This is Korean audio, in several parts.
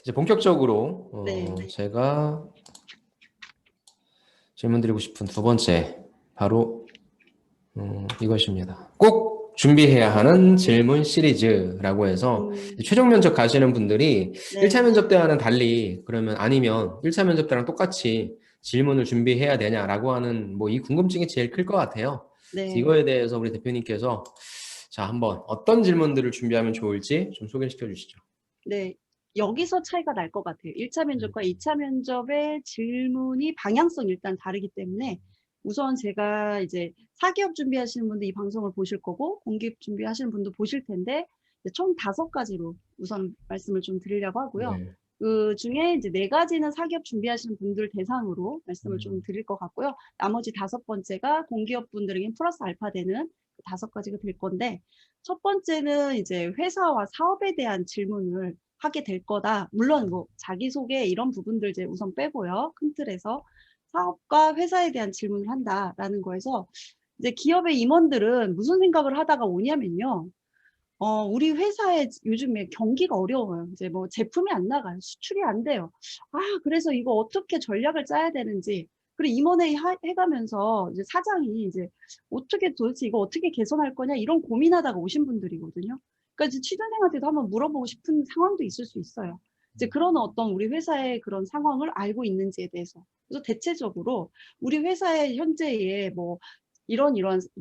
이제 본격적으로 네. 제가 질문 드리고 싶은 두 번째 바로 이것입니다. 꼭 준비해야 하는 질문 시리즈라고 해서 최종 면접 가시는 분들이 네. 1차 면접 때와는 달리 그러면 아니면 1차 면접 때랑 똑같이 질문을 준비해야 되냐라고 하는 뭐 이 궁금증이 제일 클 것 같아요. 그래서 네. 이거에 대해서 우리 대표님께서 자 한번 어떤 질문들을 준비하면 좋을지 좀 소개시켜 주시죠. 네. 여기서 차이가 날 것 같아요. 1차 면접과 2차 면접의 질문이 방향성이 일단 다르기 때문에 우선 제가 이제 사기업 준비하시는 분도 이 방송을 보실 거고 공기업 준비하시는 분도 보실 텐데 이제 총 5가지로 우선 말씀을 좀 드리려고 하고요. 네. 그 중에 이제 4가지는 사기업 준비하시는 분들 대상으로 말씀을 좀 드릴 것 같고요. 나머지 5번째가 공기업 분들에게 플러스 알파 되는 5가지가 될 건데 첫 번째는 이제 회사와 사업에 대한 질문을 하게 될 거다. 물론 뭐 자기소개 이런 부분들 이제 우선 빼고요. 큰 틀에서 사업과 회사에 대한 질문을 한다라는 거에서 이제 기업의 임원들은 무슨 생각을 하다가 오냐면요. 우리 회사에 요즘에 경기가 어려워요. 이제 뭐 제품이 안 나가요. 수출이 안 돼요. 아, 그래서 이거 어떻게 전략을 짜야 되는지. 그리고 임원회의 해가면서 이제 사장이 이제 어떻게 도대체 이거 어떻게 개선할 거냐 이런 고민하다가 오신 분들이거든요. 그러니까 이제 취준생한테도 한번 물어보고 싶은 상황도 있을 수 있어요. 이제 그런 어떤 우리 회사의 그런 상황을 알고 있는지에 대해서. 그래서 대체적으로 우리 회사의 현재의 뭐 이런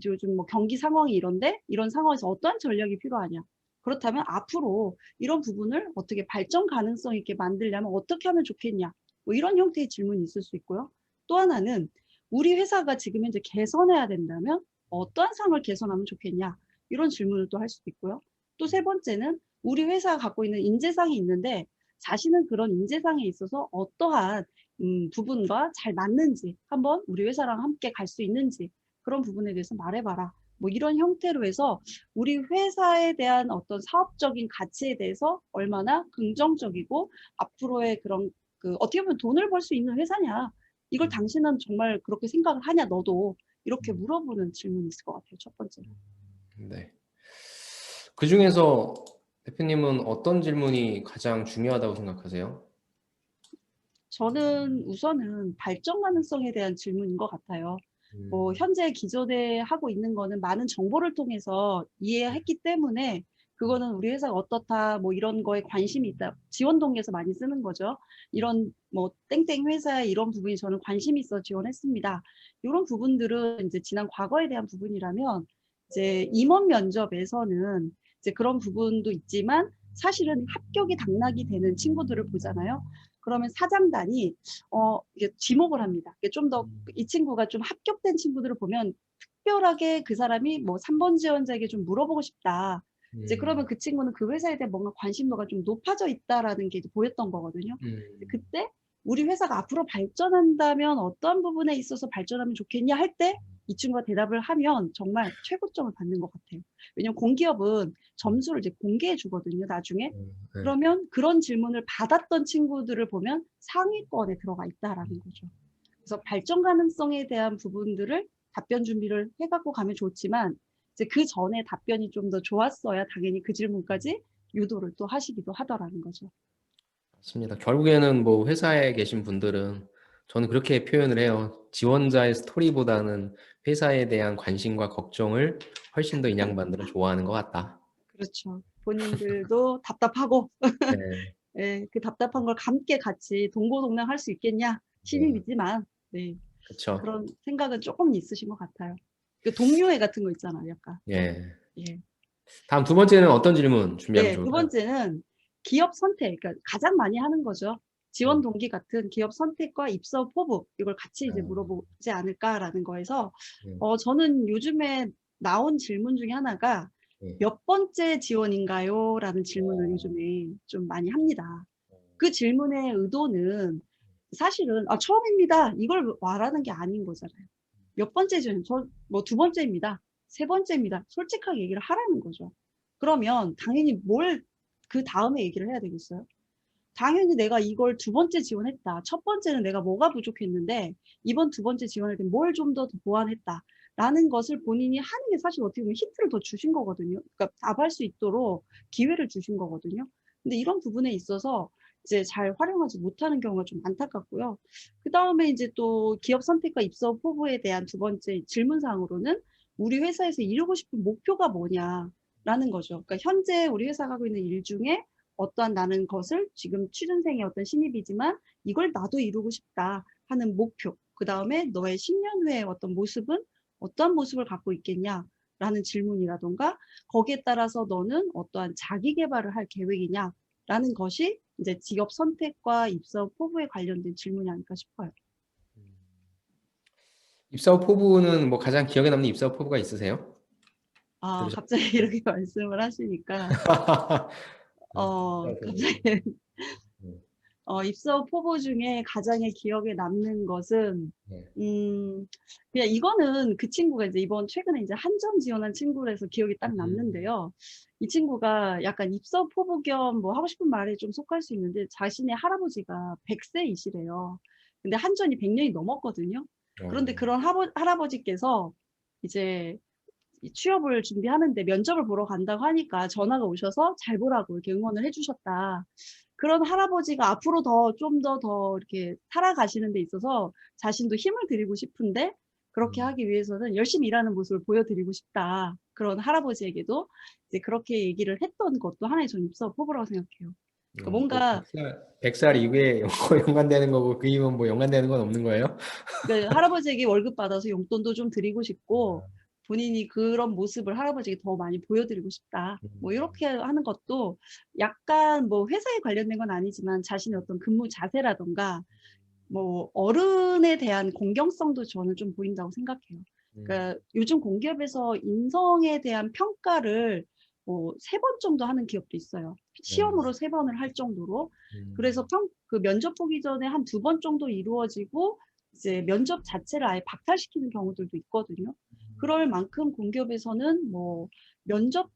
요즘 뭐 경기 상황이 이런데 이런 상황에서 어떠한 전략이 필요하냐. 그렇다면 앞으로 이런 부분을 어떻게 발전 가능성 있게 만들려면 어떻게 하면 좋겠냐. 뭐 이런 형태의 질문이 있을 수 있고요. 또 하나는 우리 회사가 지금 현재 개선해야 된다면 어떠한 상을 개선하면 좋겠냐. 이런 질문을 또 할 수도 있고요. 또 세 번째는 우리 회사가 갖고 있는 인재상이 있는데 자신은 그런 인재상에 있어서 어떠한 부분과 잘 맞는지 한번 우리 회사랑 함께 갈 수 있는지 그런 부분에 대해서 말해봐라. 뭐 이런 형태로 해서 우리 회사에 대한 어떤 사업적인 가치에 대해서 얼마나 긍정적이고 앞으로의 그런 그 어떻게 보면 돈을 벌 수 있는 회사냐. 이걸 당신은 정말 그렇게 생각을 하냐, 너도. 이렇게 물어보는 질문이 있을 것 같아요, 첫 번째로. 네. 그 중에서 대표님은 어떤 질문이 가장 중요하다고 생각하세요? 저는 우선은 발전 가능성에 대한 질문인 것 같아요. 뭐 음, 현재 기존에 하고 있는 거는 많은 정보를 통해서 이해했기 때문에 그거는 우리 회사가 어떻다 뭐 이런 거에 관심이 있다. 지원 동기에서 많이 쓰는 거죠. 이런 뭐 땡땡 회사에 이런 부분이 저는 관심이 있어 지원했습니다. 이런 부분들은 이제 지난 과거에 대한 부분이라면 이제 임원 면접에서는 이제 그런 부분도 있지만 사실은 합격이 당락이 되는 친구들을 보잖아요. 그러면 사장단이 이게 지목을 합니다. 좀 더 이 친구가 좀 합격된 친구들을 보면 특별하게 그 사람이 뭐 3번 지원자에게 좀 물어보고 싶다. 이제 그러면 그 친구는 그 회사에 대해 뭔가 관심도가 좀 높아져 있다라는 게 이제 보였던 거거든요. 그때 우리 회사가 앞으로 발전한다면 어떤 부분에 있어서 발전하면 좋겠냐 할 때 이 친구가 대답을 하면 정말 최고점을 받는 것 같아요. 왜냐면 공기업은 점수를 이제 공개해 주거든요, 나중에. 네. 그러면 그런 질문을 받았던 친구들을 보면 상위권에 들어가 있다라는 거죠. 그래서 발전 가능성에 대한 부분들을 답변 준비를 해갖고 가면 좋지만 이제 그 전에 답변이 좀 더 좋았어야 당연히 그 질문까지 유도를 또 하시기도 하더라는 거죠. 맞습니다. 결국에는 뭐 회사에 계신 분들은 저는 그렇게 표현을 해요. 지원자의 스토리보다는 회사에 대한 관심과 걱정을 훨씬 더 인양반들은 좋아하는 것 같다. 그렇죠. 본인들도 답답하고 네, 예, 그 답답한 걸 함께 같이 동고동락 할 수 있겠냐 네, 신입이지만 네, 그렇죠. 그런 생각은 조금 있으신 것 같아요. 그 동료애 같은 거 있잖아요, 약간. 예. 예. 다음 두 번째는 어떤 질문 준비하면 네, 두 좋을까요? 번째는 기업 선택, 그러니까 가장 많이 하는 거죠. 지원 네. 동기 같은 기업 선택과 입사 포부, 이걸 같이 이제 아, 물어보지 않을까라는 거에서, 네, 저는 요즘에 나온 질문 중에 하나가 네. 몇 번째 지원인가요? 라는 질문을 요즘에 좀 많이 합니다. 그 질문의 의도는 사실은, 처음입니다. 이걸 말하는 게 아닌 거잖아요. 몇 번째 지원, 뭐 두 번째입니다. 세 번째입니다. 솔직하게 얘기를 하라는 거죠. 그러면 당연히 뭘 그 다음에 얘기를 해야 되겠어요? 당연히 내가 이걸 두 번째 지원했다. 첫 번째는 내가 뭐가 부족했는데 이번 두 번째 지원할 때 뭘 좀 더 보완했다. 라는 것을 본인이 하는 게 사실 어떻게 보면 힌트를 더 주신 거거든요. 그러니까 답할 수 있도록 기회를 주신 거거든요. 근데 이런 부분에 있어서 이제 잘 활용하지 못하는 경우가 좀 안타깝고요. 그다음에 이제 또 기업 선택과 입사업 포부에 대한 두 번째 질문 사항으로는 "우리 회사에서 이루고 싶은 목표가 뭐냐?"라는 거죠. 그러니까 현재 우리 회사가 하고 있는 일 중에 어떠한 나는 것을 지금 취준생의 어떤 신입이지만 '이걸 나도 이루고 싶다.' 하는 목표, 그다음에 "너의 10년 후의 어떤 모습은 어떠한 모습을 갖고 있겠냐?"라는 질문이라든가 거기에 따라서 "너는 어떠한 자기 계발을 할 계획이냐?"라는 것이 이제 직업 선택과 입사 포부에 관련된 질문이 아닐까 싶어요. 입사 후 포부는 뭐 가장 기억에 남는 입사 후 포부가 있으세요? 아 갑자기 들으셨어요? 이렇게 말씀을 하시니까 갑자기 네. 입사 후 포부 중에 가장의 기억에 남는 것은 네. 그냥 이거는 그 친구가 이제 이번 최근에 이제 한전 지원한 친구라서 기억이 딱 음. 남는데요. 이 친구가 약간 입사 후 포부 겸 뭐 하고 싶은 말에 좀 속할 수 있는데 자신의 할아버지가 100세이시래요. 근데 한전이 100년이 넘었거든요. 그런데 어. 그런 할아버지께서 이제 이 취업을 준비하는데 면접을 보러 간다고 하니까 전화가 오셔서 잘 보라고 이렇게 응원을 해 주셨다. 그런 할아버지가 앞으로 좀 더 이렇게 살아가시는 데 있어서 자신도 힘을 드리고 싶은데 그렇게 음. 하기 위해서는 열심히 일하는 모습을 보여드리고 싶다. 그런 할아버지에게도 이제 그렇게 얘기를 했던 것도 하나의 전 입사 포부라고 생각해요. 그러니까 뭐 뭔가 100살 이후에 연관되는 거고 그 이후면 뭐 연관되는 건 없는 거예요? 그러니까 할아버지에게 월급 받아서 용돈도 좀 드리고 싶고 아. 본인이 그런 모습을 할아버지에게 더 많이 보여드리고 싶다. 뭐 음. 이렇게 하는 것도 약간 뭐 회사에 관련된 건 아니지만 자신의 어떤 근무 자세라든가 뭐 어른에 대한 공경성도 저는 좀 보인다고 생각해요. 음. 그러니까 요즘 공기업에서 인성에 대한 평가를 뭐 3번 정도 하는 기업도 있어요. 네. 시험으로 3번을 할 정도로. 그래서 음. 그 면접 보기 전에 한 2번 정도 이루어지고 이제 면접 자체를 아예 박탈시키는 경우들도 있거든요. 그럴 만큼 공기업에서는 뭐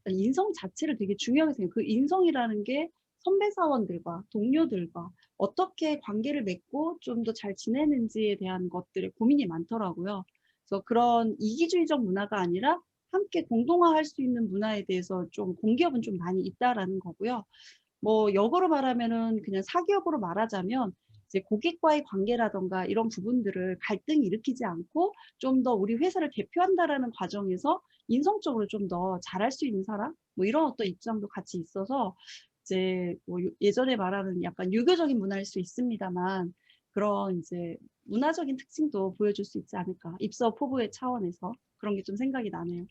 인성 자체를 되게 중요하게 생각해요. 그 인성이라는 게 선배 사원들과 동료들과 어떻게 관계를 맺고 좀 더 잘 지내는지에 대한 것들에 고민이 많더라고요. 그래서 그런 이기주의적 문화가 아니라 함께 공동화할 수 있는 문화에 대해서 좀 공기업은 좀 많이 있다라는 거고요. 뭐 역으로 말하면은 그냥 사기업으로 말하자면 이제 고객과의 관계라든가 이런 부분들을 갈등이 일으키지 않고 좀 더 우리 회사를 대표한다라는 과정에서 인성적으로 좀 더 잘할 수 있는 사람 뭐 이런 어떤 입장도 같이 있어서 이제 뭐 예전에 말하는 약간 유교적인 문화일 수 있습니다만 그런 이제 문화적인 특징도 보여줄 수 있지 않을까. 입사 포부의 차원에서 그런 게 좀 생각이 나네요.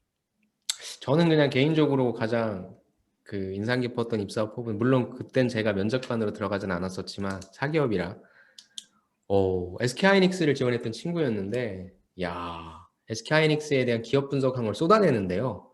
저는 그냥 개인적으로 가장 그 인상 깊었던 입사 포부는 물론 그땐 제가 면접관으로 들어가진 않았었지만 사기업이라 SK하이닉스를 지원했던 친구였는데 야 SK하이닉스에 대한 기업 분석한 걸 쏟아내는데요.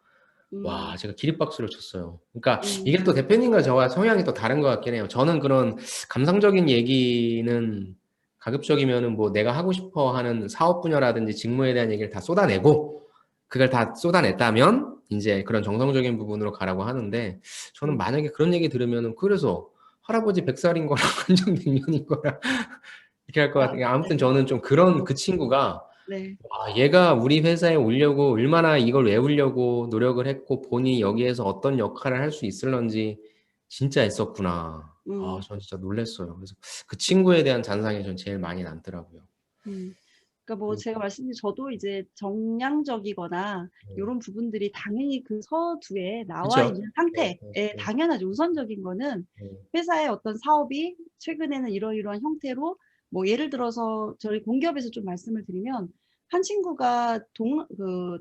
와 음, 제가 기립박수를 쳤어요. 그러니까 음, 이게 또 대표님과 저와 성향이 또 다른 것 같긴 해요. 저는 그런 감성적인 얘기는 가급적이면은 뭐 내가 하고 싶어 하는 사업 분야라든지 직무에 대한 얘기를 다 쏟아내고 그걸 다 쏟아냈다면 이제 그런 정성적인 부분으로 가라고 하는데 저는 음. 만약에 그런 얘기 들으면은 그래서 할아버지 100살인 거랑 한정 100년인 거랑 이렇게 할 것 아, 같아요. 아무튼 네. 저는 좀 그런 그 친구가 네. 얘가 우리 회사에 오려고 얼마나 이걸 외우려고 노력을 했고 본인이 여기에서 어떤 역할을 할 수 있을런지 진짜 애썼구나. 음. 전 진짜 놀랐어요. 그래서 그 친구에 대한 잔상이 전 제일 많이 남더라고요. 음. 그러니까 뭐 그리고 제가 말씀드린 저도 이제 정량적이거나 네. 요런 부분들이 당연히 그 서두에 나와 그쵸? 있는 네, 상태에 네, 네, 당연하죠. 우선적인 거는 네. 회사의 어떤 사업이 최근에는 이러이러한 형태로 뭐 예를 들어서 저희 공기업에서 좀 말씀을 드리면 한 친구가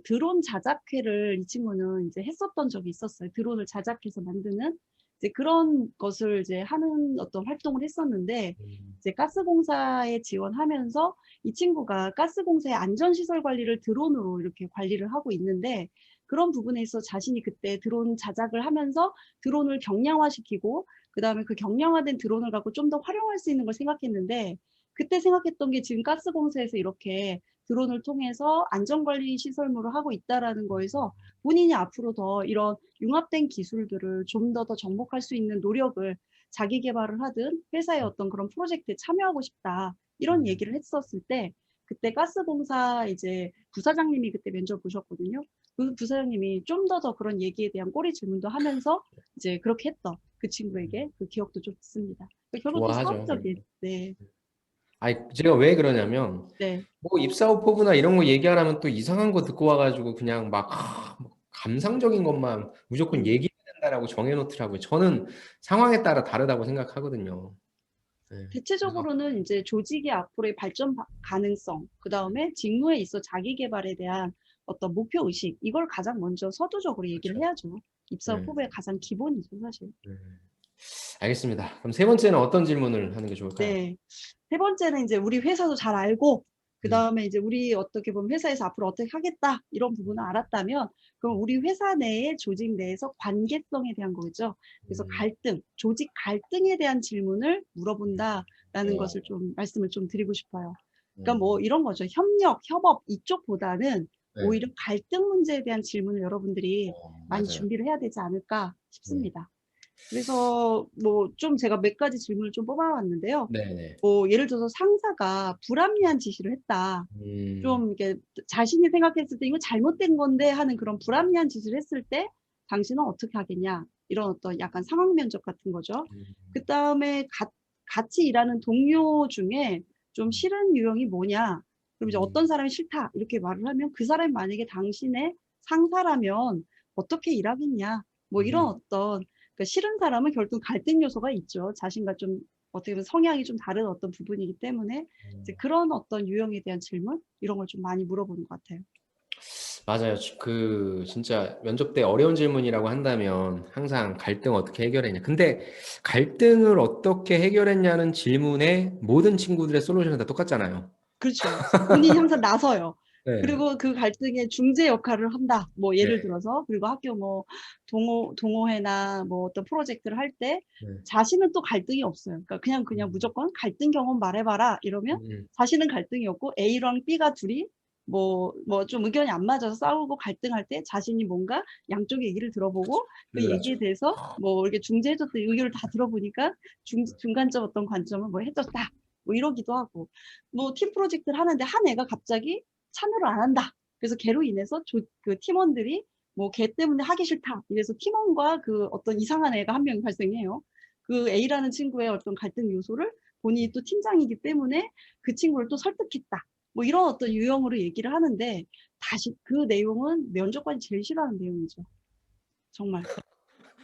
드론 자작회를 이 친구는 이제 했었던 적이 있었어요. 드론을 자작해서 만드는 이제 그런 것을 이제 하는 어떤 활동을 했었는데 음. 이제 가스공사에 지원하면서 이 친구가 가스공사의 안전시설 관리를 드론으로 이렇게 관리를 하고 있는데 그런 부분에 있어 자신이 그때 드론 자작을 하면서 드론을 경량화시키고 그다음에 그 경량화된 드론을 갖고 좀 더 활용할 수 있는 걸 생각했는데 그때 생각했던 게 지금 가스공사에서 이렇게 드론을 통해서 안전관리 시설물을 하고 있다라는 거에서 본인이 앞으로 더 이런 융합된 기술들을 좀 더 접목할 수 있는 노력을 자기 개발을 하든 회사의 어떤 그런 프로젝트에 참여하고 싶다. 이런 음. 얘기를 했었을 때 그때 가스공사 이제 부사장님이 그때 면접 보셨거든요. 그 부사장님이 좀 더 그런 얘기에 대한 꼬리 질문도 하면서 이제 그렇게 했던 그 친구에게 그 기억도 좀 있습니다. 결국 또 좋아하죠. 사업적인, 네, 아니, 제가 왜 그러냐면, 네, 뭐 입사 오퍼부나 이런 거 얘기하려면 또 이상한 거 듣고 와가지고 그냥 막 뭐 감상적인 것만 무조건 음. 얘기해야 된다라고 정해놓더라고요. 저는 상황에 따라 다르다고 생각하거든요. 네. 그래서 대체적으로는 이제 조직의 앞으로의 발전 가능성, 그 다음에 직무에 있어 자기 개발에 대한 어떤 목표 의식, 이걸 가장 먼저 서두적으로 얘기를 그렇죠. 해야죠. 입사 네. 후보의 가장 기본이죠, 사실. 네. 알겠습니다. 그럼 세 번째는 어떤 질문을 하는 게 좋을까요? 네. 세 번째는 이제 우리 회사도 잘 알고, 그 음, 다음에 이제 우리 어떻게 보면 회사에서 앞으로 어떻게 하겠다, 이런 부분을 알았다면, 그럼 우리 회사 내에 조직 내에서 관계성에 대한 거죠. 그래서 음, 갈등, 조직 갈등에 대한 질문을 물어본다라는 어, 것을 좀 말씀을 좀 드리고 싶어요. 그러니까 뭐 음, 이런 거죠. 협력, 협업 이쪽보다는 네. 오히려 갈등 문제에 대한 질문을 여러분들이 많이 맞아요. 준비를 해야 되지 않을까 음, 싶습니다. 그래서 뭐 좀 제가 몇 가지 질문을 좀 뽑아왔는데요. 네네. 뭐 예를 들어서 상사가 불합리한 지시를 했다. 음, 좀 이렇게 자신이 생각했을 때 이거 잘못된 건데 하는 그런 불합리한 짓을 했을 때 당신은 어떻게 하겠냐. 이런 어떤 약간 상황 면접 같은 거죠. 음, 그 다음에 같이 일하는 동료 중에 좀 음, 싫은 유형이 뭐냐. 그럼 이제 음, 어떤 사람이 싫다. 이렇게 말을 하면 그 사람이 만약에 당신의 상사라면 어떻게 일하겠냐. 뭐 이런 음, 어떤 그러니까 싫은 사람은 결국 갈등 요소가 있죠. 자신과 좀 어떻게 보면 성향이 좀 다른 어떤 부분이기 때문에 이제 그런 어떤 유형에 대한 질문 이런 걸 좀 많이 물어보는 것 같아요. 맞아요. 그 진짜 면접 때 어려운 질문이라고 한다면 항상 갈등 어떻게 해결했냐. 근데 갈등을 어떻게 해결했냐는 질문에 모든 친구들의 솔루션은 다 똑같잖아요. 그렇죠. 본인이 항상 나서요. 네. 그리고 그 갈등의 중재 역할을 한다. 뭐 예를 네. 들어서 그리고 학교 뭐 동호회나 뭐 어떤 프로젝트를 할 때 네. 자신은 또 갈등이 없어요. 그러니까 그냥 음, 무조건 갈등 경험 말해봐라 이러면 음, 자신은 갈등이 없고 A랑 B가 둘이 뭐 좀 의견이 안 맞아서 싸우고 갈등할 때 자신이 뭔가 양쪽의 얘기를 들어보고 그 그렇죠. 얘기에 대해서 뭐 이렇게 중재해줬던 의견을 다 들어보니까 중간점 어떤 관점을 뭐 해줬다. 뭐 이러기도 하고 뭐 팀 프로젝트를 하는데 한 애가 갑자기 참여를 안 한다. 그래서 걔로 인해서 그 팀원들이 뭐 걔 때문에 하기 싫다. 이래서 팀원과 그 어떤 이상한 애가 한 명이 발생해요. 그 A라는 친구의 어떤 갈등 요소를 본인이 또 팀장이기 때문에 그 친구를 또 설득했다. 뭐 이런 어떤 유형으로 얘기를 하는데 다시 그 내용은 면접관이 제일 싫어하는 내용이죠. 정말.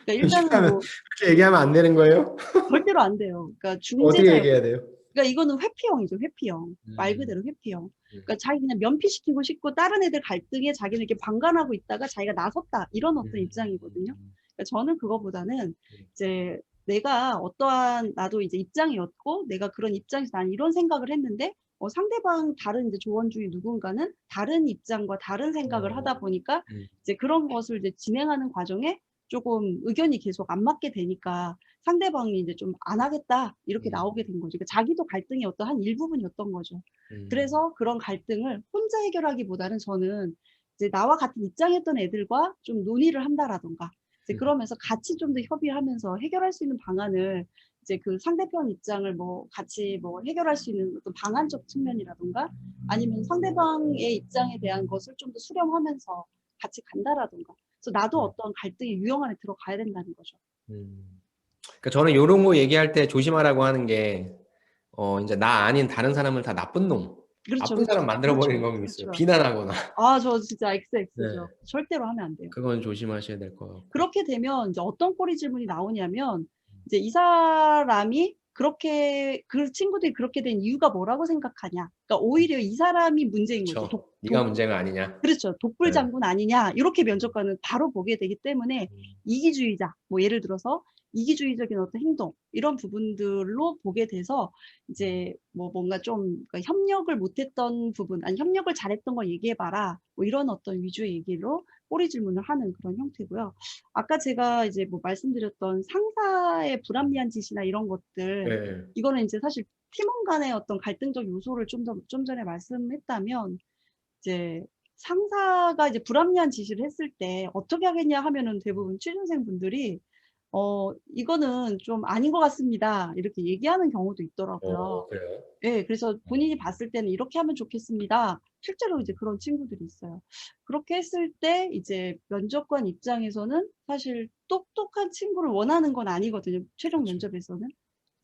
그러니까 일단은 싫다면 뭐 그렇게 얘기하면 안 되는 거예요? 절대로 안 돼요. 그러니까 어떻게 중재자 얘기해야 돼요? 그러니까 이거는 회피형이죠, 회피형. 말 음, 그대로 회피형. 음, 그러니까 자기 그냥 면피시키고 싶고 다른 애들 갈등에 자기는 이렇게 방관하고 있다가 자기가 나섰다. 이런 어떤 입장이거든요. 그러니까 저는 그거보다는 이제 내가 어떠한 나도 이제 입장이었고 내가 그런 입장에서 난 이런 생각을 했는데 상대방 다른 이제 조언 중에 누군가는 다른 입장과 다른 생각을 어, 하다 보니까 음, 이제 그런 것을 이제 진행하는 과정에 조금 의견이 계속 안 맞게 되니까 상대방이 이제 좀 안 하겠다 이렇게 음, 나오게 된 거죠. 그러니까 자기도 갈등이 어떤 한 일부분이었던 거죠. 음, 그래서 그런 갈등을 혼자 해결하기보다는 저는 이제 나와 같은 입장이었던 애들과 좀 논의를 한다라던가 이제 음, 그러면서 같이 좀 더 협의하면서 해결할 수 있는 방안을 이제 그 상대편 입장을 뭐 같이 뭐 해결할 수 있는 어떤 방안적 측면이라던가 아니면 상대방의 입장에 대한 것을 좀 더 수렴하면서 같이 간다라던가 그래서 나도 음, 어떤 갈등의 유형 안에 들어가야 된다는 거죠. 그러니까 저는 요런 거 얘기할 때 조심하라고 하는 게, 이제 나 아닌 다른 사람을 다 나쁜 놈, 그렇죠, 나쁜 사람 그렇죠, 만들어버리는 그렇죠, 거 있어요. 그렇죠. 비난하거나. 아, 저 진짜 네. XX죠. 절대로 하면 안 돼요. 그건 조심하셔야 될 것 같고. 그렇게 되면 이제 어떤 꼬리 질문이 나오냐면 이제 이 사람이 그렇게 그 친구들이 그렇게 된 이유가 뭐라고 생각하냐. 그러니까 오히려 이 사람이 문제인 거죠. 그쵸. 네가 문제가 아니냐. 그렇죠. 네. 독불장군 아니냐. 이렇게 면접관은 바로 보게 되기 때문에 이기주의자, 뭐 예를 들어서 이기주의적인 어떤 행동, 이런 부분들로 보게 돼서 이제 뭐 뭔가 좀 그러니까 협력을 못했던 부분, 아니 협력을 잘했던 걸 얘기해봐라. 뭐 이런 어떤 위주의 얘기로 꼬리 질문을 하는 그런 형태고요. 아까 제가 이제 뭐 말씀드렸던 상사의 불합리한 짓이나 이런 것들, 네. 이거는 이제 사실 팀원 간의 어떤 갈등적 요소를 좀 전에 말씀했다면 이제 상사가 이제 불합리한 지시를 했을 때 어떻게 하겠냐 하면은 대부분 취준생 분들이 이거는 좀 아닌 것 같습니다. 이렇게 얘기하는 경우도 있더라고요. 그래요? 예, 그래서 본인이 봤을 때는 이렇게 하면 좋겠습니다. 실제로 이제 그런 친구들이 있어요. 그렇게 했을 때 이제 면접관 입장에서는 사실 똑똑한 친구를 원하는 건 아니거든요. 최종 그렇죠. 면접에서는.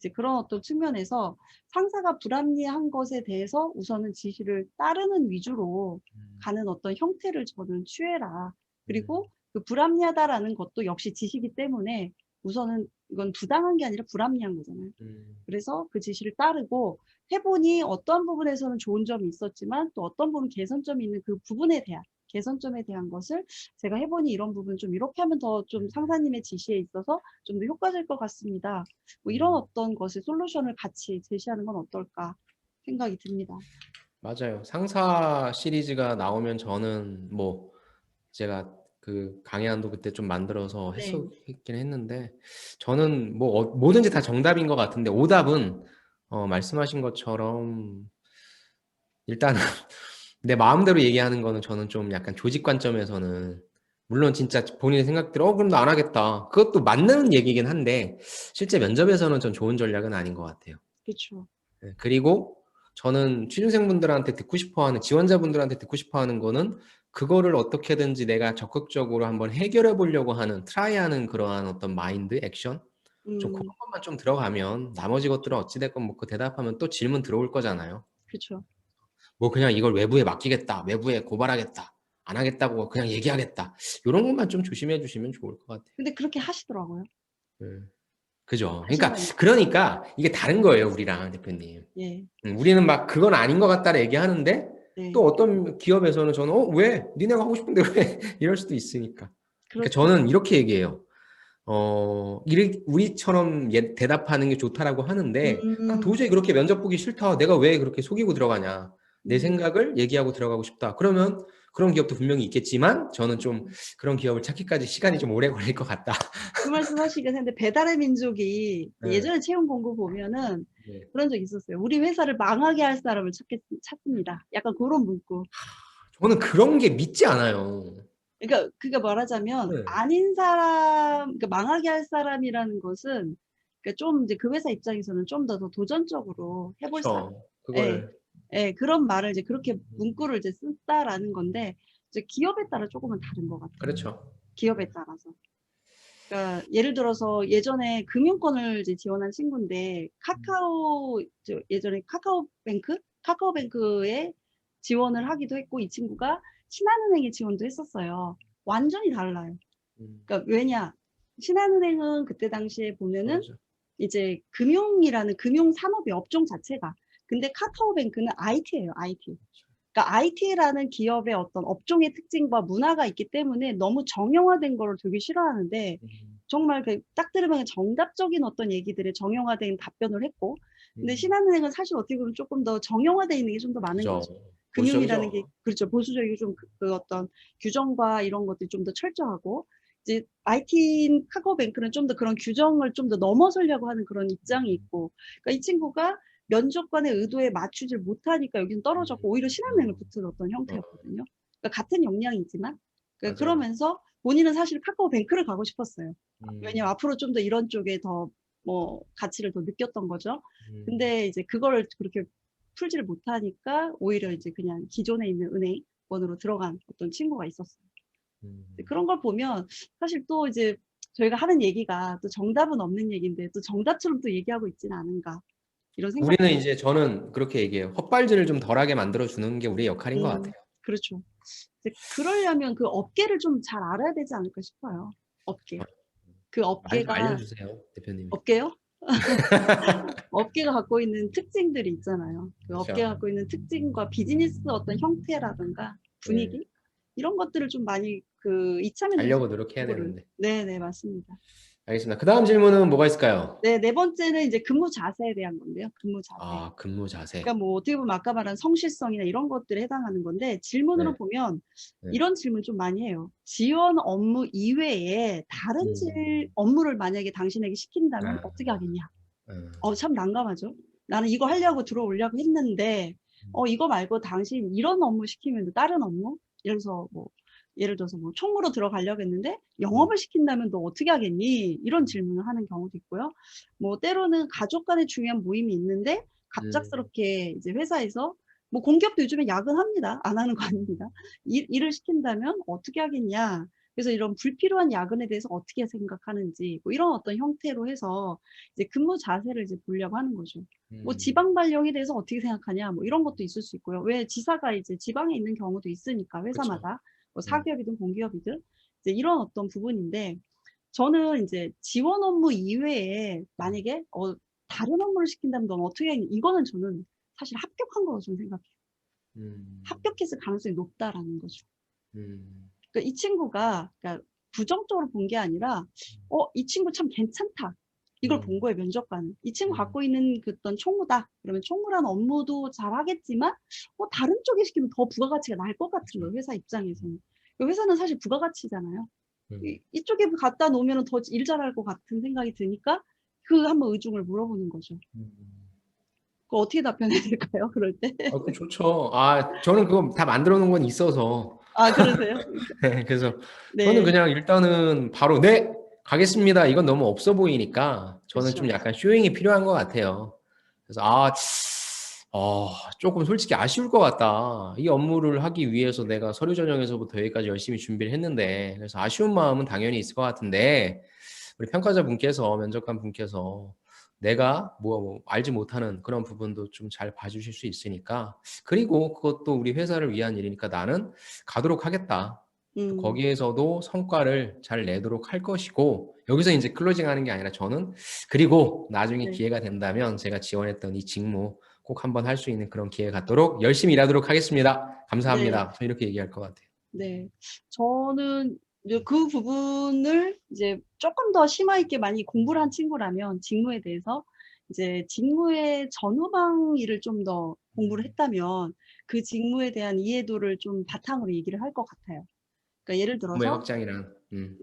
이제 그런 어떤 측면에서 상사가 불합리한 것에 대해서 우선은 지시를 따르는 위주로 가는 어떤 형태를 저는 취해라. 그리고 그 불합리하다라는 것도 역시 지시기 때문에 우선은 이건 부당한 게 아니라 불합리한 거잖아요. 그래서 그 지시를 따르고 해보니 어떠한 부분에서는 좋은 점이 있었지만 또 어떤 부분 개선점이 있는 그 부분에 대한 개선점에 대한 것을 제가 해보니 이런 부분 좀 이렇게 하면 더 좀 상사님의 지시에 있어서 좀 더 효과적일 것 같습니다. 뭐 이런 어떤 것을 솔루션을 같이 제시하는 건 어떨까 생각이 듭니다. 맞아요. 상사 시리즈가 나오면 저는 뭐 제가 그 강의안도 그때 좀 만들어서 네, 했긴 했는데 저는 뭐 뭐든지 다 정답인 것 같은데 오답은 말씀하신 것처럼 일단은 내 마음대로 얘기하는 거는 저는 좀 약간 조직 관점에서는 물론 진짜 본인의 생각대로 그럼 나 안 하겠다. 그것도 맞는 얘기긴 한데 실제 면접에서는 전 좋은 전략은 아닌 것 같아요. 그렇죠. 네, 그리고 저는 취준생분들한테 듣고 싶어하는 지원자분들한테 듣고 싶어하는 거는 그거를 어떻게든지 내가 적극적으로 한번 해결해 보려고 하는 트라이하는 그러한 어떤 마인드, 액션 좀 그런 것만 좀 들어가면 나머지 것들은 어찌됐건 뭐 그 대답하면 또 질문 들어올 거잖아요. 그렇죠. 뭐 그냥 이걸 외부에 맡기겠다, 외부에 고발하겠다, 안 하겠다고 그냥 얘기하겠다. 이런 것만 좀 조심해 주시면 좋을 것 같아요. 근데 그렇게 하시더라고요. 네. 그죠. 그러니까, 하신다니까. 그러니까 이게 다른 거예요, 우리랑 대표님. 예, 우리는 막 그건 아닌 것 같다라 얘기하는데 네, 또 어떤 기업에서는 저는 왜? 니네가 하고 싶은데 왜? 이럴 수도 있으니까. 그러니까 그렇죠. 저는 이렇게 얘기해요. 우리처럼 대답하는 게 좋다라고 하는데 난 음, 도저히 그렇게 면접 보기 싫다. 내가 왜 그렇게 속이고 들어가냐. 내 음, 생각을 얘기하고 들어가고 싶다. 그러면 그런 기업도 분명히 있겠지만 저는 좀 음. 그런 기업을 찾기까지 시간이 좀 오래 걸릴 것 같다. 그 말씀 하시긴 했는데 배달의 민족이 네. 예전에 채용 공고 보면은 네. 그런 적 있었어요. 우리 회사를 망하게 할 사람을 찾습니다. 약간 그런 문구. 저는 그런 게 믿지 않아요. 그러니까 그게 말하자면 네. 아닌 사람, 그러니까 망하게 할 사람이라는 것은 그러니까 좀 이제 그 회사 입장에서는 좀 더 도전적으로 해볼 사람. 그렇죠. 예, 그걸 예, 그런 말을 이제 그렇게 문구를 이제 쓴다라는 건데 이제 기업에 따라 조금은 다른 것 같아요. 그렇죠. 기업에 따라서. 그러니까 예를 들어서 예전에 금융권을 이제 지원한 친구인데 예전에 카카오뱅크에 지원을 하기도 했고 이 친구가 신한은행에 지원도 했었어요. 완전히 달라요. 그러니까 왜냐? 신한은행은 그때 당시에 보면은 그거죠. 이제 금융이라는 금융 산업의 업종 자체가 근데 카카오뱅크는 IT예요, IT. 그러니까 IT라는 기업의 어떤 업종의 특징과 문화가 있기 때문에 너무 정형화된 거를 되게 싫어하는데 정말 딱 들으면 정답적인 어떤 얘기들에 정형화된 답변을 했고 근데 신한은행은 사실 어떻게 보면 조금 더 정형화되어 있는 게 좀 더 많은 그죠. 거죠. 금융이라는 게 보수적이죠. 그렇죠. 보수적이고 좀 그 어떤 규정과 이런 것들이 좀 더 철저하고 이제 IT 카카오뱅크는 좀 더 그런 규정을 좀 더 넘어서려고 하는 그런 입장이 있고 그러니까 이 친구가 면접관의 의도에 맞추질 못하니까 여기는 떨어졌고 오히려 신한은행을 붙은 어떤 형태였거든요. 그러니까 같은 역량이지만 그러니까 맞아요. 그러면서 본인은 사실 카카오뱅크를 가고 싶었어요. 왜냐면 음, 앞으로 좀 더 이런 쪽에 더 뭐 가치를 더 느꼈던 거죠. 음, 근데 이제 그거를 그렇게 풀지를 못하니까 오히려 이제 그냥 기존에 있는 은행원으로 들어간 어떤 친구가 있었어요. 음. 그런 걸 보면 사실 또 이제 저희가 하는 얘기가 또 정답은 없는 얘기인데 또 정답처럼 또 얘기하고 있지는 않은가 이런 우리는 생각도 이제 저는 그렇게 얘기해요. 헛발질을 좀 덜하게 만들어 주는 게 우리의 역할인 것 같아요. 그렇죠. 이제 그러려면 그 업계를 좀 잘 알아야 되지 않을까 싶어요. 업계. 저 그 많이 좀 업계가 알려주세요, 대표님이. 업계요? 업계가 갖고 있는 특징들이 있잖아요. 그 업계가 그렇죠. 갖고 있는 특징과 비즈니스 어떤 형태라든가 네. 분위기 이런 것들을 좀 많이 그 이차면 알려고 노력해야 정보를 되는데. 네네 맞습니다. 알겠습니다. 그 다음 질문은 뭐가 있을까요? 네, 네 번째는 이제 근무 자세에 대한 건데요. 근무 자세. 아, 근무 자세. 그러니까 뭐 어떻게 보면 아까 말한 성실성이나 이런 것들에 해당하는 건데 질문으로 네, 보면 네. 이런 질문 좀 많이 해요. 지원 업무 이외에 다른 음, 업무를 만약에 당신에게 시킨다면 아, 어떻게 하겠냐? 음, 참 난감하죠. 나는 이거 하려고 들어오려고 했는데 이거 말고 당신 이런 업무 시키면 다른 업무? 이래서 뭐 예를 들어서 뭐 총무로 들어가려고 했는데 음, 영업을 시킨다면 너 어떻게 하겠니? 이런 질문을 하는 경우도 있고요. 뭐 때로는 가족 간의 중요한 모임이 있는데 음, 갑작스럽게 이제 회사에서 뭐 공기업도 요즘에 야근합니다. 안 하는 거 아닙니다. 일을 시킨다면 어떻게 하겠냐? 그래서 이런 불필요한 야근에 대해서 어떻게 생각하는지 뭐 이런 어떤 형태로 해서 이제 근무 자세를 이제 보려고 하는 거죠. 뭐 음, 지방 발령에 대해서 어떻게 생각하냐 뭐 이런 것도 있을 수 있고요. 왜 지사가 이제 지방에 있는 경우도 있으니까 그쵸. 회사마다 뭐 음, 사기업이든 공기업이든 이제 이런 어떤 부분인데 저는 이제 지원 업무 이외에 음, 만약에 다른 업무를 시킨다면 넌 어떻게 하니? 이거는 저는 사실 합격한 거로 좀 생각해요. 음, 합격했을 가능성이 높다라는 거죠. 음, 그러니까 이 친구가 그러니까 부정적으로 본 게 아니라 이 친구 참 괜찮다. 이걸 본 음, 거예요, 면접관은. 이 친구 음, 갖고 있는 그 어떤 총무다. 그러면 총무라는 업무도 잘 하겠지만 다른 쪽에 시키면 더 부가가치가 날 것 같은 그쵸. 거예요, 회사 음, 입장에서는. 그 회사는 사실 부가가치잖아요. 음. 이쪽에 갖다 놓으면 더 일 잘할 것 같은 생각이 드니까 그 한번 의중을 물어보는 거죠. 음. 그 어떻게 답변해야 될까요? 그럴 때? 그 좋죠. 저는 그거 다 만들어 놓은 건 있어서. 아, 그러세요? 네, 그래서 저는 네, 그냥 일단은 바로 네, 가겠습니다. 이건 너무 없어 보이니까 저는 좀 그렇죠. 약간 쇼잉이 필요한 것 같아요. 그래서 조금 솔직히 아쉬울 것 같다. 이 업무를 하기 위해서 내가 서류 전형에서부터 여기까지 열심히 준비를 했는데, 그래서 아쉬운 마음은 당연히 있을 것 같은데, 우리 평가자분께서, 면접관분께서 내가 뭐 알지 못하는 그런 부분도 좀 잘 봐주실 수 있으니까, 그리고 그것도 우리 회사를 위한 일이니까 나는 가도록 하겠다. 또 음, 거기에서도 성과를 잘 내도록 할 것이고, 여기서 이제 클로징 하는 게 아니라 저는, 그리고 나중에 네, 기회가 된다면 제가 지원했던 이 직무 꼭 한번 할 수 있는 그런 기회 갖도록 열심히 일하도록 하겠습니다. 네. 감사합니다. 저 이렇게 얘기할 것 같아요. 네. 저는 이제 그 부분을 이제 조금 더 심화 있게 많이 공부를 한 친구라면 직무에 대해서 이제 직무의 전후방 일을 좀 더 공부를 했다면 그 직무에 대한 이해도를 좀 바탕으로 얘기를 할 것 같아요. 그러니까 예를 업무의 들어서 확장이란,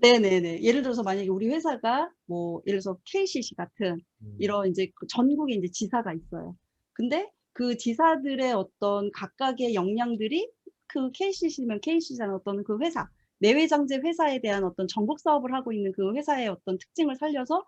네네네. 예를 들어서 만약에 우리 회사가 뭐 예를 들어서 KCC 같은 음, 이런 이제 그 전국에 이제 지사가 있어요. 근데 그 지사들의 어떤 각각의 역량들이 그 KCC면 KCC라는 어떤 그 회사, 내외장제 회사에 대한 어떤 전국 사업을 하고 있는 그 회사의 어떤 특징을 살려서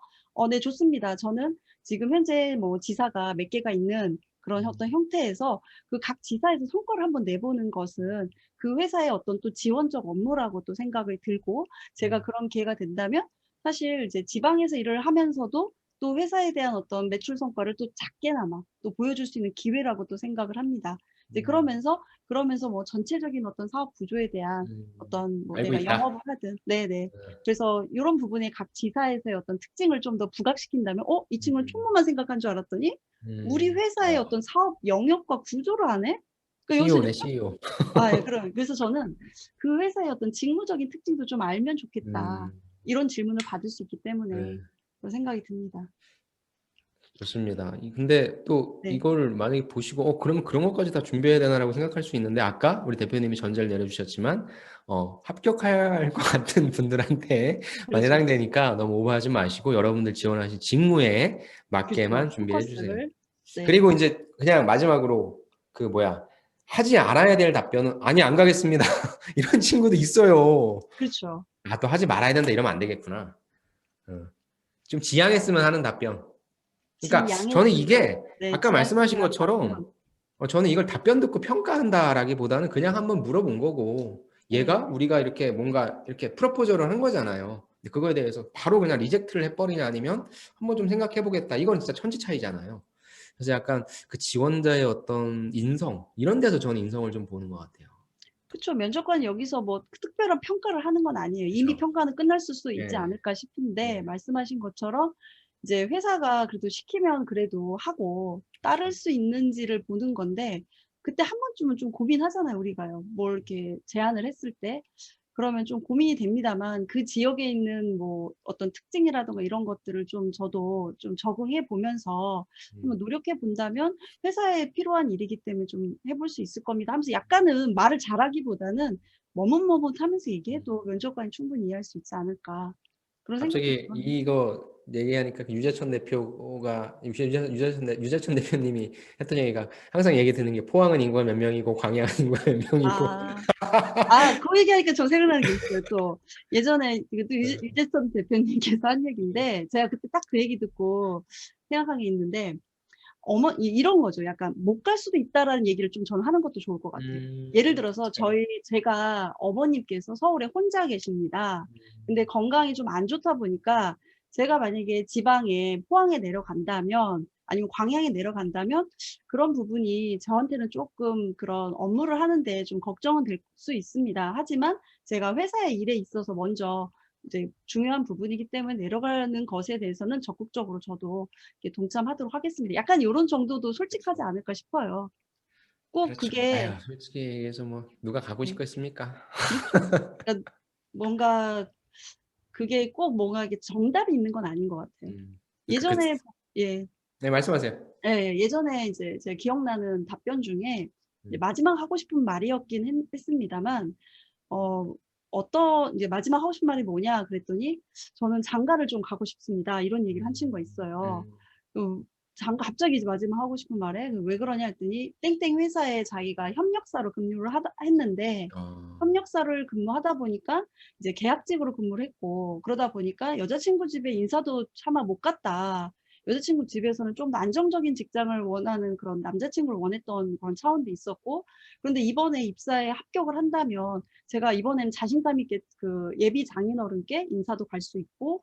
네, 좋습니다. 저는 지금 현재 뭐 지사가 몇 개가 있는 그런 음, 어떤 형태에서 그 각 지사에서 성과를 한번 내보는 것은 그 회사의 어떤 또 지원적 업무라고 또 생각을 들고 제가 음, 그런 기회가 된다면 사실 이제 지방에서 일을 하면서도 또 회사에 대한 어떤 매출 성과를 또 작게나마 또 보여줄 수 있는 기회라고 또 생각을 합니다. 이제 음, 그러면서 뭐 전체적인 어떤 사업 구조에 대한 어떤 뭐 알고 내가 있다. 영업을 하든 네네. 그래서 이런 부분에 각 지사에서의 어떤 특징을 좀 더 부각시킨다면 이 친구는 음, 총무만 생각한 줄 알았더니 우리 회사의 어, 어떤 사업 영역과 구조를 아네? 그러니까 여기서 이제 CEO네, CEO. 예, 그래서 저는 그 회사의 어떤 직무적인 특징도 좀 알면 좋겠다. 음, 이런 질문을 받을 수 있기 때문에 네. 그런 생각이 듭니다. 좋습니다. 근데 또 네, 이거를 만약에 보시고, 그럼 그런 것까지 다 준비해야 되나라고 생각할 수 있는데, 아까 우리 대표님이 전제를 내려주셨지만, 합격할 것 같은 분들한테 만 그렇죠. 해당되니까 너무 오버하지 마시고, 여러분들 지원하신 직무에 맞게만 그렇죠. 준비해 주세요. 포커스를. 네, 그리고 이제 그냥 마지막으로, 하지 않아야 될 답변은, 아니, 안 가겠습니다. 이런 친구도 있어요. 그렇죠. 또 하지 말아야 된다 이러면 안 되겠구나. 어. 좀 지양했으면 하는 답변. 그러니까 저는 지양했으면, 이게 네, 아까 말씀하신 지양했으면 하는 답변. 것처럼 저는 이걸 답변 듣고 평가한다라기보다는 그냥 한번 물어본 거고 네. 얘가 우리가 이렇게 뭔가 이렇게 프로포저를 한 거잖아요. 근데 그거에 대해서 바로 그냥 리젝트를 해버리냐 아니면 한번 좀 생각해 보겠다. 이건 진짜 천지 차이잖아요. 그래서 약간 그 지원자의 어떤 인성 이런 데서 저는 인성을 좀 보는 것 같아요. 그쵸. 면접관이 여기서 뭐 특별한 평가를 하는 건 아니에요. 이미 그렇죠? 평가는 끝났을 수 있지 네, 않을까 싶은데, 네, 말씀하신 것처럼 이제 회사가 그래도 시키면 그래도 하고 따를 그렇죠. 수 있는지를 보는 건데, 그때 한 번쯤은 좀 고민하잖아요, 우리가요. 뭘 이렇게 제안을 했을 때. 그러면 좀 고민이 됩니다만, 그 지역에 있는 뭐 어떤 특징이라든가 이런 것들을 좀 저도 좀 적응해 보면서 한번 음, 노력해 본다면 회사에 필요한 일이기 때문에 좀 해볼 수 있을 겁니다 하면서 약간은 말을 잘하기보다는 머뭇머뭇하면서 음. 얘기해도 면접관이 충분히 이해할 수 있지 않을까 그런 생각도 갑자기 들어요. 이거 얘기하니까 그 유재천 대표님이 했던 얘기가 항상 얘기 드는 게 포항은 인구가 몇 명이고 광양은 인구가 몇 명이고 아, 그 얘기하니까 저 생각나는 게 있어요. 또 예전에 이것도 유재선 대표님께서 한 얘기인데 제가 그때 딱 그 얘기 듣고 생각한 게 있는데 이런 거죠. 약간 못 갈 수도 있다라는 얘기를 좀 저는 하는 것도 좋을 것 같아요. 예를 들어서 제가 어머님께서 서울에 혼자 계십니다. 근데 건강이 좀 안 좋다 보니까 제가 만약에 지방에 포항에 내려간다면 아니면 광양에 내려간다면 그런 부분이 저한테는 조금 그런 업무를 하는데 좀 걱정은 될 수 있습니다. 하지만 제가 회사의 일에 있어서 먼저 이제 중요한 부분이기 때문에 내려가는 것에 대해서는 적극적으로 저도 이렇게 동참하도록 하겠습니다. 약간 요런 정도도 솔직하지 않을까 싶어요. 꼭 그렇죠. 아유, 그게 솔직히 얘기해서 뭐 누가 가고 네, 싶겠습니까? 그렇죠. 그러니까 뭔가 그게 꼭 뭔가 이게 정답이 있는 건 아닌 것 같아요. 그러니까 예전에 예, 네, 말씀하세요. 예전에 이제 제가 기억나는 답변 중에 이제 음. 마지막 하고 싶은 말이었긴 했습니다만 이제 마지막 하고 싶은 말이 뭐냐 그랬더니 저는 장가를 좀 가고 싶습니다. 이런 얘기를 한 친구가 있어요. 음. 장가 갑자기 이제 마지막 하고 싶은 말에 왜 그러냐 했더니 땡땡 회사에 자기가 협력사로 근무를 했는데 어. 협력사를 근무하다 보니까 이제 계약직으로 근무를 했고 그러다 보니까 여자친구 집에 인사도 차마 못 갔다. 여자친구 집에서는 좀 더 안정적인 직장을 원하는 그런 남자친구를 원했던 그런 차원도 있었고 그런데 이번에 입사에 합격을 한다면 제가 이번에는 자신감 있게 그 예비 장인어른께 인사도 갈 수 있고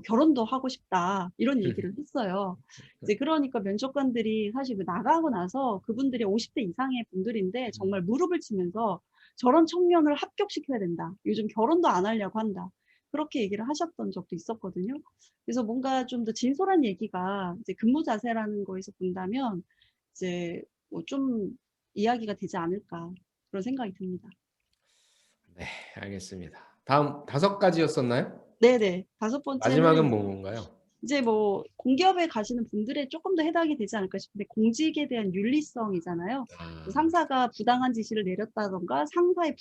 결혼도 하고 싶다 이런 얘기를 했어요. 이제 그러니까 면접관들이 사실 그 나가고 나서 그분들이 50대 이상의 분들인데 정말 무릎을 치면서 저런 청년을 합격시켜야 된다. 요즘 결혼도 안 하려고 한다. 그렇게 얘기를 하셨던 적도 있었거든요. 그래서 뭔가 좀 더 진솔한 얘기가 이제 근무 자세라는 거에서 본다면 이제 뭐 좀 이야기가 되지 않을까 그런 생각이 듭니다. 네, 알겠습니다. 다음 5가지였었나요? 네네. 다섯 번째는 마지막은 뭔가요? 이제 뭐 공기업에 가시는 분들에 조금 더 해당이 되지 않을까 싶은데 공직에 대한 윤리성이잖아요. 아, 상사가 부당한 지시를 내렸다던가 상사의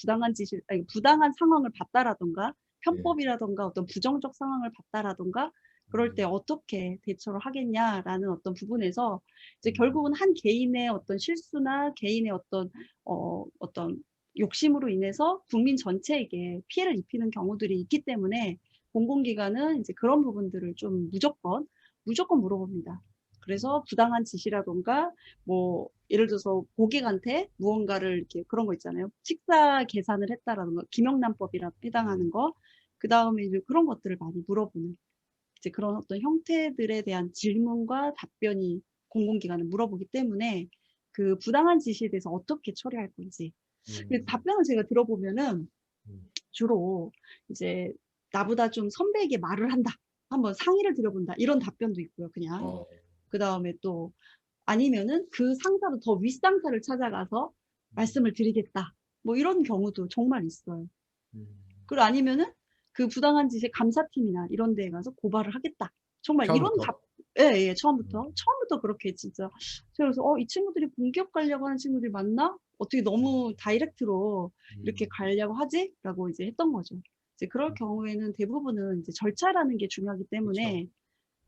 부당한 상황을 봤다라던가 네. 편법이라던가 어떤 부정적 상황을 봤다라던가 그럴 때 어떻게 대처를 하겠냐라는 어떤 부분에서 이제 결국은 한 개인의 어떤 실수나 개인의 어떤 욕심으로 인해서 국민 전체에게 피해를 입히는 경우들이 있기 때문에 공공기관은 이제 그런 부분들을 좀 무조건 물어봅니다. 그래서 부당한 지시라던가 뭐 예를 들어서 고객한테 무언가를 이렇게 그런 거 있잖아요. 식사 계산을 했다라든가 김영란법이라 해당하는 거. 그다음에 이제 그런 것들을 많이 물어보는 이제 그런 어떤 형태들에 대한 질문과 답변이 공공기관은 물어보기 때문에 그 부당한 지시에 대해서 어떻게 처리할 건지. 답변을 제가 들어보면은 음. 주로 이제 나보다 좀 선배에게 말을 한다. 한번 상의를 드려본다. 이런 답변도 있고요, 그냥. 어. 그 다음에 또 아니면은 그 상사도 더 윗상사를 찾아가서 말씀을 드리겠다. 뭐 이런 경우도 정말 있어요. 음. 그리고 아니면은 그 부당한 짓에 감사팀이나 이런 데에 가서 고발을 하겠다. 정말 이런 처음부터. 예, 처음부터 그렇게 진짜. 제가 그래서 이 친구들이 공기업 가려고 하는 친구들이 맞나? 어떻게 너무 다이렉트로 이렇게 음. 가려고 하지? 라고 이제 했던 거죠. 이제 그럴 경우에는 대부분은 이제 절차라는 게 중요하기 그렇죠. 때문에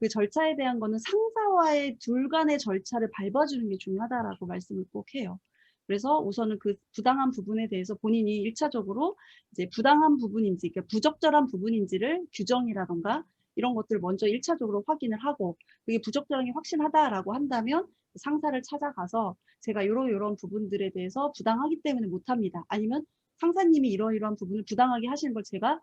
그 절차에 대한 거는 상사와의 둘 간의 절차를 밟아주는 게 중요하다라고 말씀을 꼭 해요. 그래서 우선은 그 부당한 부분에 대해서 본인이 일차적으로 이제 부당한 부분인지, 그러니까 부적절한 부분인지를 규정이라던가 이런 것들을 먼저 일차적으로 확인을 하고 그게 부적절하게 확신하다라고 한다면 상사를 찾아가서 제가 요런 부분들에 대해서 부당하기 때문에 못합니다. 아니면 상사님이 이러이러한 부분을 부당하게 하시는 걸 제가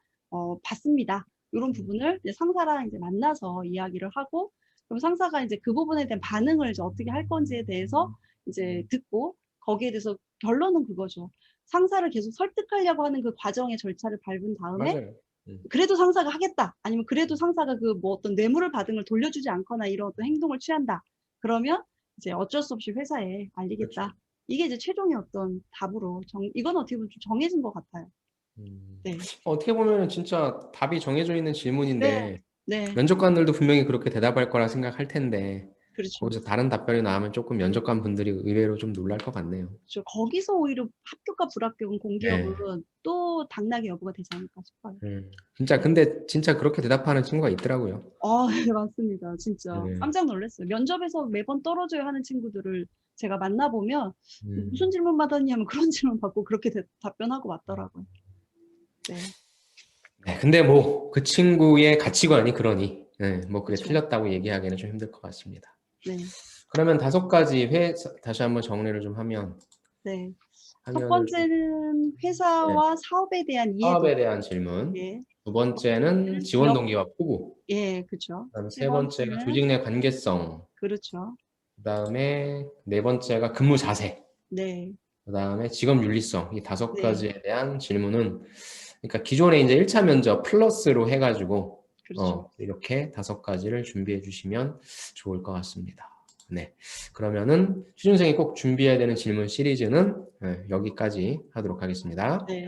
봤습니다. 이런 부분을 이제 상사랑 이제 만나서 이야기를 하고 그럼 상사가 이제 그 부분에 대한 반응을 이제 어떻게 할 건지에 대해서 이제 듣고 거기에 대해서 결론은 그거죠. 상사를 계속 설득하려고 하는 그 과정의 절차를 밟은 다음에 맞아요. 그래도 상사가 하겠다. 아니면 그래도 상사가 그 뭐 어떤 뇌물을 받은 걸 돌려주지 않거나 이런 어떤 행동을 취한다. 그러면 이제 어쩔 수 없이 회사에 그렇죠. 알리겠다. 이게 이제 최종의 어떤 답으로 이건 어떻게 보면 좀 정해진 것 같아요. 네. 어떻게 보면 진짜 답이 정해져 있는 네. 질문인데 네. 면접관들도 분명히 그렇게 대답할 거라 생각할 텐데 그렇죠. 거기서 다른 답변이 나오면 조금 면접관 분들이 의외로 좀 놀랄 것 같네요. 그렇죠. 거기서 오히려 합격과 불합격은 공기업은 네. 또 당락의 여부가 되지 않을까 싶어요. 진짜 네. 근데 진짜 그렇게 대답하는 친구가 있더라고요. 네, 맞습니다. 진짜 네. 깜짝 놀랐어요. 면접에서 매번 떨어져야 하는 친구들을 제가 만나보면 무슨 음. 질문 받았냐면 그런 질문 받고 그렇게 답변하고 왔더라고요. 네, 네, 근데 뭐 그 친구의 가치관이 그러니 네, 뭐 그게 그렇죠. 틀렸다고 얘기하기는 좀 힘들 것 같습니다. 네, 그러면 5가지 다시 한번 정리를 좀 하면 네. 첫 하면은 좀 번째는 네. 회사와 사업에 대한 이해도. 사업에 대한 질문. 예. 두 두 번째는 번째는 지원 동기와 포부. 예, 그죠. 그다음에 세 세 번째가 번째는 조직 내 관계성. 그렇죠. 그다음에 네 번째가 근무 자세. 네. 그다음에 직업 윤리성. 이 네. 5가지에 대한 질문은 그러니까 기존에 이제 1차 면접 플러스로 해가지고 그렇죠. 이렇게 5가지를 준비해 주시면 좋을 것 같습니다. 네. 그러면은 취준생이 꼭 준비해야 되는 질문 시리즈는 여기까지 하도록 하겠습니다. 네.